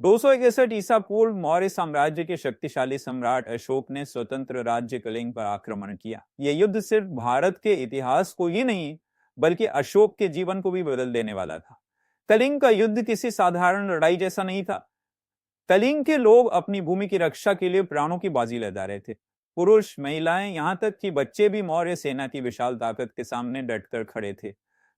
261 ईसा पूर्व मौर्य साम्राज्य के शक्तिशाली सम्राट अशोक ने स्वतंत्र राज्य कलिंग पर आक्रमण किया। यह युद्ध सिर्फ भारत के इतिहास को ही नहीं बल्कि अशोक के जीवन को भी बदल देने वाला था। कलिंग का युद्ध किसी साधारण लड़ाई जैसा नहीं था। कलिंग के लोग अपनी भूमि की रक्षा के लिए प्राणों की बाजी लगा रहे थे। पुरुष, महिलाएं, यहां तक कि बच्चे भी मौर्य सेना की विशाल ताकत के सामने डटकर खड़े थे।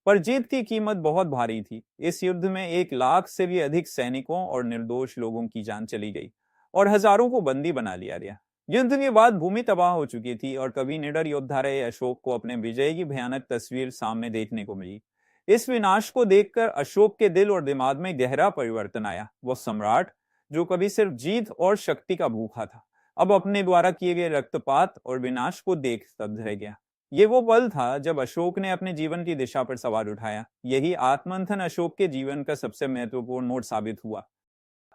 पर जीत की कीमत बहुत भारी थी। इस युद्ध में 1 लाख से भी अधिक सैनिकों और निर्दोष लोगों की जान चली गई और हजारों को बंदी बना लिया गया। युद्ध के बाद भूमि तबाह हो चुकी थी और कभी निडर योद्धा रहे अशोक को अपने विजय की भयानक तस्वीर सामने देखने को मिली। इस विनाश को देखकर अशोक के दिल और दिमाग में गहरा परिवर्तन आया। वो सम्राट जो कभी सिर्फ जीत और शक्ति का भूखा था, अब अपने द्वारा किए गए रक्तपात और विनाश को देख स्तब्ध रह गया। ये वो पल था जब अशोक ने अपने जीवन की दिशा पर सवाल उठाया। यही आत्ममंथन अशोक के जीवन का सबसे महत्वपूर्ण मोड़ साबित हुआ।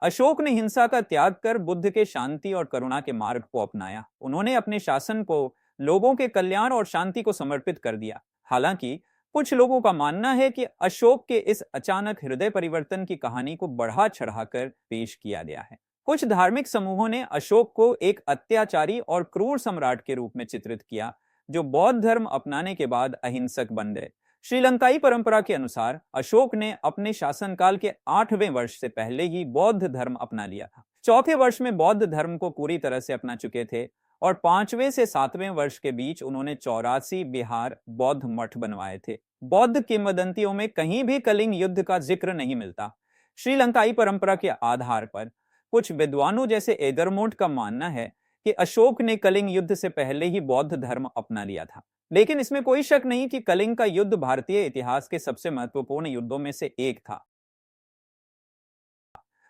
अशोक ने हिंसा का त्याग कर बुद्ध के शांति और करुणा के मार्ग को अपनाया। उन्होंने अपने शासन को लोगों के कल्याण और शांति को समर्पित कर दिया। हालांकि कुछ लोगों का मानना है कि अशोक के इस अचानक हृदय परिवर्तन की कहानी को बढ़ा चढ़ाकर पेश किया गया है। कुछ धार्मिक समूहों ने अशोक को एक अत्याचारी और क्रूर सम्राट के रूप में चित्रित किया, जो बौद्ध धर्म अपनाने के बाद अहिंसक बन गए। श्रीलंकाई परंपरा के अनुसार अशोक ने अपने शासनकाल के 8वें वर्ष से पहले ही बौद्ध धर्म अपना लिया था। चौथे वर्ष में बौद्ध धर्म को पूरी तरह से अपना चुके थे और 5वें से 7वें वर्ष के बीच उन्होंने 84 बिहार बौद्ध मठ बनवाए थे। बौद्ध किंवदंतियों में कहीं भी कलिंग युद्ध का जिक्र नहीं मिलता। श्रीलंकाई परंपरा के आधार पर कुछ विद्वानों जैसे एगरमोंट का मानना है कि अशोक ने कलिंग युद्ध से पहले ही बौद्ध धर्म अपना लिया था। लेकिन इसमें कोई शक नहीं कि कलिंग का युद्ध भारतीय इतिहास के सबसे महत्वपूर्ण युद्धों में से एक था।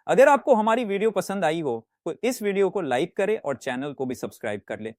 अगर आपको हमारी वीडियो पसंद आई हो तो इस वीडियो को लाइक करें और चैनल को भी सब्सक्राइब कर लें।